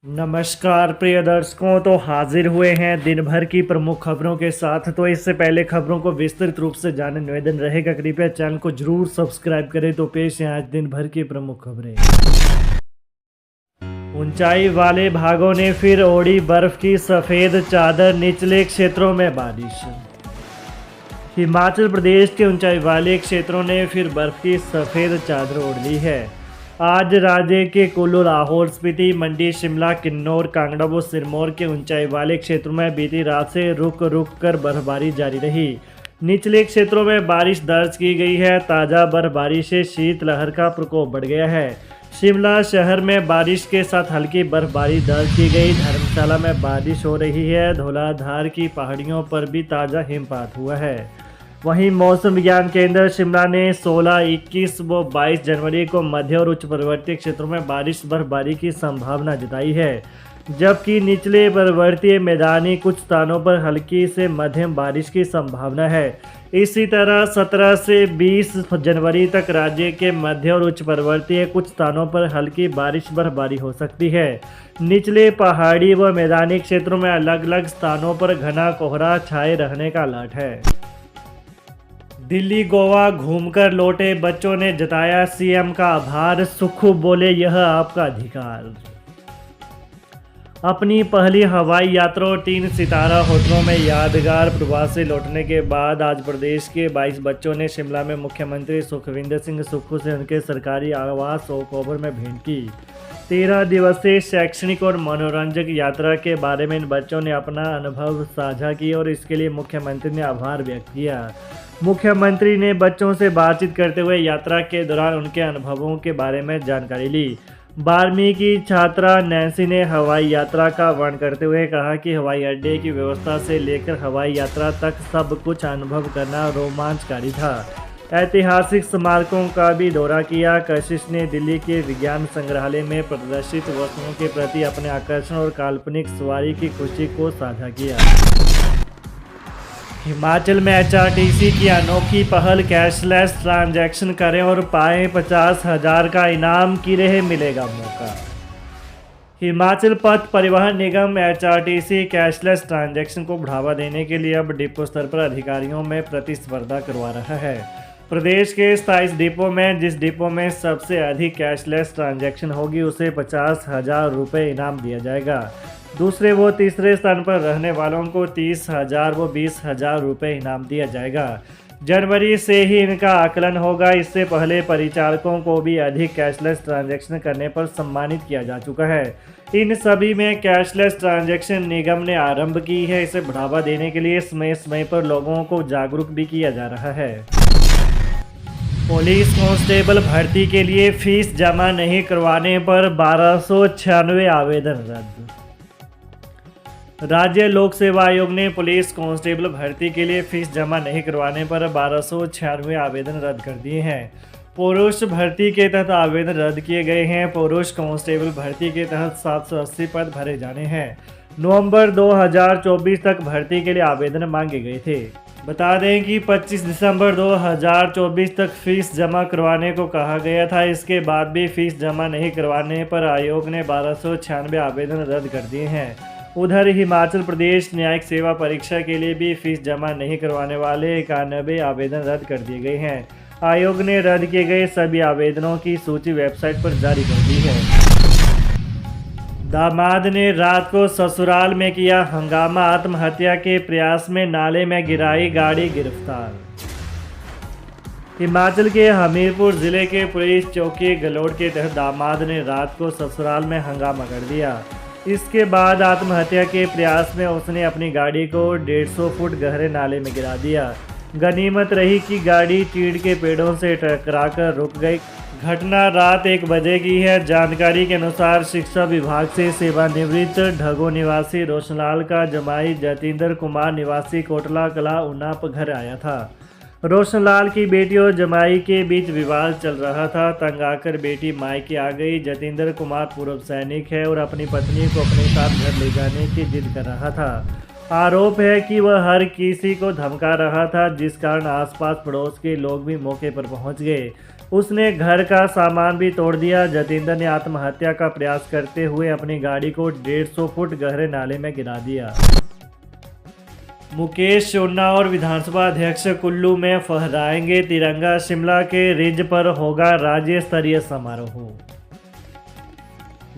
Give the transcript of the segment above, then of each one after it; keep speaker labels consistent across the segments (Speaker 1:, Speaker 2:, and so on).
Speaker 1: नमस्कार प्रिय दर्शकों, तो हाजिर हुए हैं दिन भर की प्रमुख खबरों के साथ। तो इससे पहले खबरों को विस्तृत रूप से जानने निवेदन रहेगा, कृपया चैनल को जरूर सब्सक्राइब करें। तो पेश है आज दिन भर की प्रमुख खबरें। ऊंचाई वाले भागों ने फिर ओढ़ी बर्फ की सफेद चादर, निचले क्षेत्रों में बारिश। हिमाचल प्रदेश के ऊंचाई वाले क्षेत्रों ने फिर बर्फ की सफेद चादर ओढ़ ली है। आज राज्य के कुल्लू, लाहौल स्पीति, मंडी, शिमला, किन्नौर, कांगड़ा व सिरमौर के ऊंचाई वाले क्षेत्रों में बीती रात से रुक रुक कर बर्फबारी जारी रही। निचले क्षेत्रों में बारिश दर्ज की गई है। ताज़ा बर्फबारी से शीतलहर का प्रकोप बढ़ गया है। शिमला शहर में बारिश के साथ हल्की बर्फबारी दर्ज की गई। धर्मशाला में बारिश हो रही है। धौलाधार की पहाड़ियों पर भी ताज़ा हिमपात हुआ है। वहीं मौसम विज्ञान केंद्र शिमला ने 16, 21 व 22 जनवरी को मध्य और उच्च पर्वतीय क्षेत्रों में बर्फबारी की संभावना जताई है, जबकि निचले पर्वतीय मैदानी कुछ स्थानों पर हल्की से मध्यम बारिश की संभावना है। इसी तरह 17 से 20 जनवरी तक राज्य के मध्य और उच्च पर्वतीय कुछ स्थानों पर हल्की बर्फबारी हो सकती है। निचले पहाड़ी व मैदानी क्षेत्रों में अलग अलग स्थानों पर घना कोहरा छाए रहने का अलर्ट है। दिल्ली, गोवा घूमकर लौटे बच्चों ने जताया सीएम का आभार। सुक्खू बोले, यह आपका अधिकार। अपनी पहली हवाई यात्रा और 3 सितारा होटलों में यादगार प्रवास से लौटने के बाद आज प्रदेश के 22 बच्चों ने शिमला में मुख्यमंत्री सुखविंदर सिंह सुक्खू से उनके सरकारी आवास ओक ओवर में भेंट की। 13 दिवसीय शैक्षणिक और मनोरंजक यात्रा के बारे में इन बच्चों ने अपना अनुभव साझा किया और इसके लिए मुख्यमंत्री ने आभार व्यक्त किया। मुख्यमंत्री ने बच्चों से बातचीत करते हुए यात्रा के दौरान उनके अनुभवों के बारे में जानकारी ली। 12वीं की छात्रा नैन्सी ने हवाई यात्रा का वर्णन करते हुए कहा कि हवाई अड्डे की व्यवस्था से लेकर हवाई यात्रा तक सब कुछ अनुभव करना रोमांचकारी था। ऐतिहासिक स्मारकों का भी दौरा किया। कशिश ने दिल्ली के विज्ञान संग्रहालय में प्रदर्शित वस्तुओं के प्रति अपने आकर्षण और काल्पनिक सवारी की खुशी को साझा किया। हिमाचल में एचआरटीसी की अनोखी पहल, कैशलेस ट्रांजैक्शन करें और पाएं 50,000 का इनाम, किराए मिलेगा मौका। हिमाचल पथ परिवहन निगम एचआरटीसी कैशलेस ट्रांजैक्शन को बढ़ावा देने के लिए अब डिपो स्तर पर अधिकारियों में प्रतिस्पर्धा करवा रहा है। प्रदेश के 27 डिपो में जिस डिपो में सबसे अधिक कैशलेस ट्रांजैक्शन होगी उसे 50,000 रुपये इनाम दिया जाएगा। दूसरे व तीसरे स्थान पर रहने वालों को 30,000 व 20,000 रुपये इनाम दिया जाएगा। जनवरी से ही इनका आकलन होगा। इससे पहले परिचालकों को भी अधिक कैशलेस ट्रांजैक्शन करने पर सम्मानित किया जा चुका है। इन सभी में कैशलेस ट्रांजैक्शन निगम ने आरंभ की है। इसे बढ़ावा देने के लिए समय समय पर लोगों को जागरूक भी किया जा रहा है। पुलिस कांस्टेबल भर्ती के लिए फीस जमा नहीं करवाने पर 1296 आवेदन रद्द। राज्य लोक सेवा आयोग ने पुलिस कांस्टेबल भर्ती के लिए फीस जमा नहीं करवाने पर 1296 आवेदन रद्द कर दिए हैं। पुरुष भर्ती के तहत आवेदन रद्द किए गए हैं। पुरुष कांस्टेबल भर्ती के तहत 780 पद भरे जाने हैं। नवंबर 2024 तक भर्ती के लिए आवेदन मांगे गए थे। बता दें कि 25 दिसंबर 2024 तक फीस जमा करवाने को कहा गया था। इसके बाद भी फीस जमा नहीं करवाने पर आयोग ने 1296 आवेदन रद्द कर दिए हैं। उधर हिमाचल प्रदेश न्यायिक सेवा परीक्षा के लिए भी फीस जमा नहीं करवाने वाले 91 आवेदन रद्द कर दिए गए हैं। आयोग ने रद्द किए गए सभी आवेदनों की सूची वेबसाइट पर जारी कर दी है। दामाद ने रात को ससुराल में किया हंगामा, आत्महत्या के प्रयास में नाले में गिराई गाड़ी, गिरफ्तार। हिमाचल के हमीरपुर जिले के पुलिस चौकी गलोड़ के तहत दामाद ने रात को ससुराल में हंगामा कर दिया। इसके बाद आत्महत्या के प्रयास में उसने अपनी गाड़ी को 150 फुट गहरे नाले में गिरा दिया। गनीमत रही कि गाड़ी चीड़ के पेड़ों से टकराकर रुक गई। घटना रात 1 बजे की है। जानकारी के अनुसार शिक्षा विभाग से सेवानिवृत्त ढगो निवासी रोशनलाल का जमाई जतिंदर कुमार निवासी कोटला कला उन्नाप घर आया था। रोशनलाल की बेटी और जमाई के बीच विवाद चल रहा था। तंग आकर बेटी मायके आ गई। जतिंदर कुमार पूर्व सैनिक है और अपनी पत्नी को अपने साथ घर ले जाने की जिद कर रहा था। आरोप है कि वह हर किसी को धमका रहा था, जिस कारण आसपास पड़ोस के लोग भी मौके पर पहुंच गए। उसने घर का सामान भी तोड़ दिया। जतेंद्र ने आत्महत्या का प्रयास करते हुए अपनी गाड़ी को 150 फुट गहरे नाले में गिरा दिया। मुकेश उन्नाव विधानसभा अध्यक्ष कुल्लू में फहराएंगे तिरंगा। शिमला के रिज पर होगा राज्य स्तरीय समारोह।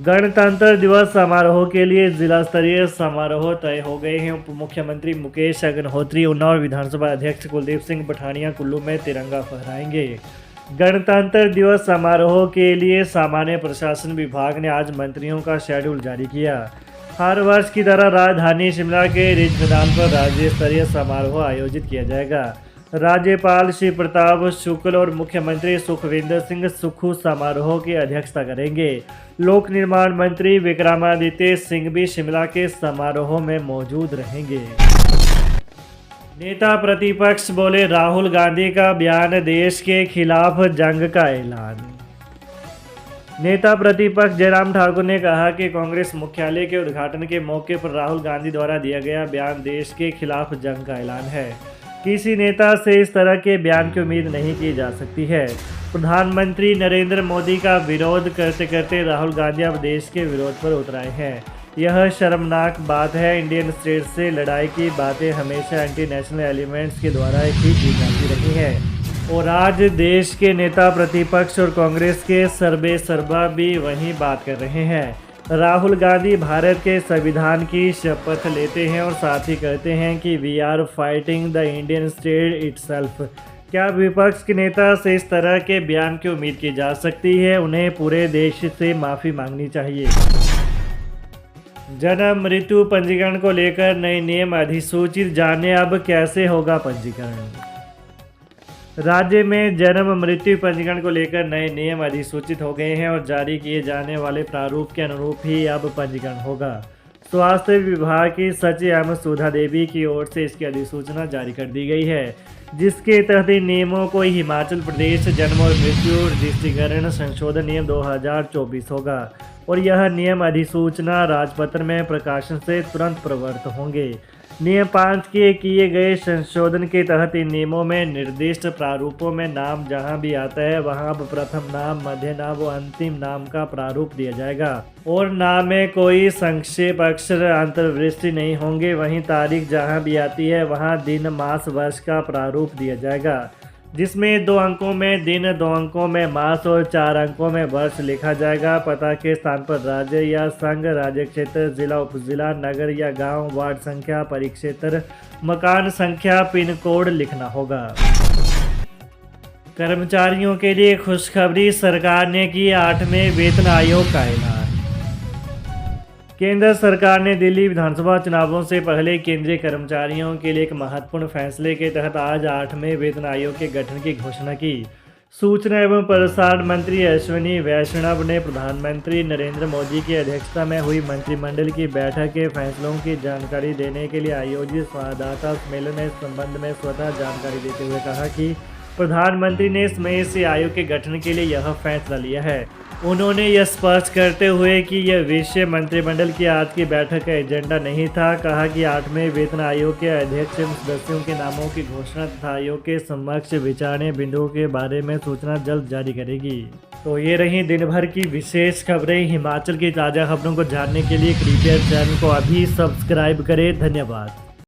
Speaker 1: गणतंत्र दिवस समारोह के लिए जिला स्तरीय समारोह तय हो गए हैं। उप मुख्यमंत्री मुकेश अग्निहोत्री उन्नाव विधानसभा अध्यक्ष कुलदीप सिंह पठानिया कुल्लू में तिरंगा फहराएंगे। गणतंत्र दिवस समारोह के लिए सामान्य प्रशासन विभाग ने आज मंत्रियों का शेड्यूल जारी किया। हर वर्ष की तरह राजधानी शिमला के रिज मैदान पर राज्य स्तरीय समारोह आयोजित किया जाएगा। राज्यपाल श्री प्रताप शुक्ल और मुख्यमंत्री सुखविंदर सिंह सुक्खू समारोह की अध्यक्षता करेंगे। लोक निर्माण मंत्री विक्रमादित्य सिंह भी शिमला के समारोह में मौजूद रहेंगे। नेता प्रतिपक्ष बोले, राहुल गांधी का बयान देश के खिलाफ जंग का ऐलान। नेता प्रतिपक्ष जयराम ठाकुर ने कहा कि कांग्रेस मुख्यालय के उद्घाटन के मौके पर राहुल गांधी द्वारा दिया गया बयान देश के खिलाफ जंग का ऐलान है। किसी नेता से इस तरह के बयान की उम्मीद नहीं की जा सकती है। प्रधानमंत्री नरेंद्र मोदी का विरोध करते करते राहुल गांधी अब देश के विरोध पर उतर आए हैं। यह शर्मनाक बात है। इंडियन स्टेट से लड़ाई की बातें हमेशा एंटी नेशनल एलिमेंट्स के द्वारा ही की जाती रही है और आज देश के नेता प्रतिपक्ष और कांग्रेस के सर्वे सर्वा भी वही बात कर रहे हैं। राहुल गांधी भारत के संविधान की शपथ लेते हैं और साथ ही कहते हैं कि we are fighting the Indian state itself. क्या विपक्ष के नेता से इस तरह के बयान की उम्मीद की जा सकती है? उन्हें पूरे देश से माफ़ी मांगनी चाहिए। जन्म मृत्यु पंजीकरण को लेकर नए नियम अधिसूचित, जाने अब कैसे होगा पंजीकरण। राज्य में जन्म मृत्यु पंजीकरण को लेकर नए नियम अधिसूचित हो गए हैं और जारी किए जाने वाले प्रारूप के अनुरूप ही अब पंजीकरण होगा। स्वास्थ्य विभाग की सचिव एम सुधा देवी की ओर से इसकी अधिसूचना जारी कर दी गई है, जिसके तहत इन नियमों को हिमाचल प्रदेश जन्म और मृत्यु रजिस्ट्रीकरण संशोधन नियम 2024 होगा और यह नियम अधिसूचना राजपत्र में प्रकाशन से तुरंत प्रवृत्त होंगे। नियम 5 के किए गए संशोधन के तहत इन नियमों में निर्दिष्ट प्रारूपों में नाम जहां भी आता है वहां अब प्रथम नाम, मध्य नाम व अंतिम नाम का प्रारूप दिया जाएगा और नाम में कोई संक्षेप अक्षर अंतर्वृष्टि नहीं होंगे। वहीं तारीख जहां भी आती है वहां दिन, मास, वर्ष का प्रारूप दिया जाएगा, जिसमें 2 अंकों में दिन, 2 अंकों में मास और 4 अंकों में वर्ष लिखा जाएगा। पता के स्थान पर राज्य या संघ, राज्य क्षेत्र, जिला, उपजिला, नगर या गांव, वार्ड संख्या, परिक्षेत्र, मकान संख्या, पिन कोड लिखना होगा। कर्मचारियों के लिए खुशखबरी, सरकार ने की 8वें वेतन आयोग का ऐलान। केंद्र सरकार ने दिल्ली विधानसभा चुनावों से पहले केंद्रीय कर्मचारियों के लिए एक महत्वपूर्ण फैसले के तहत आज 8वें वेतन आयोग के गठन की घोषणा की। सूचना एवं प्रसारण मंत्री अश्विनी वैष्णव ने प्रधानमंत्री नरेंद्र मोदी की अध्यक्षता में हुई मंत्रिमंडल की बैठक के फैसलों की जानकारी देने के लिए आयोजित संवाददाता सम्मेलन में इस संबंध में स्वतः जानकारी देते हुए कहा कि प्रधानमंत्री ने समय से आयोग के गठन के लिए यह फैसला लिया है। उन्होंने यह स्पष्ट करते हुए कि यह विषय मंत्रिमंडल की आज की बैठक का एजेंडा नहीं था। कहा कि 8वें वेतन आयोग के अध्यक्ष एवं सदस्यों के नामों की घोषणा तथा आयोग के समक्ष विचारणीय बिंदुओं के बारे में सूचना जल्द जारी करेगी। तो ये रही दिन भर की विशेष खबरें। हिमाचल की ताज़ा खबरों को जानने के लिए कृपया चैनल को अभी सब्सक्राइब करें। धन्यवाद।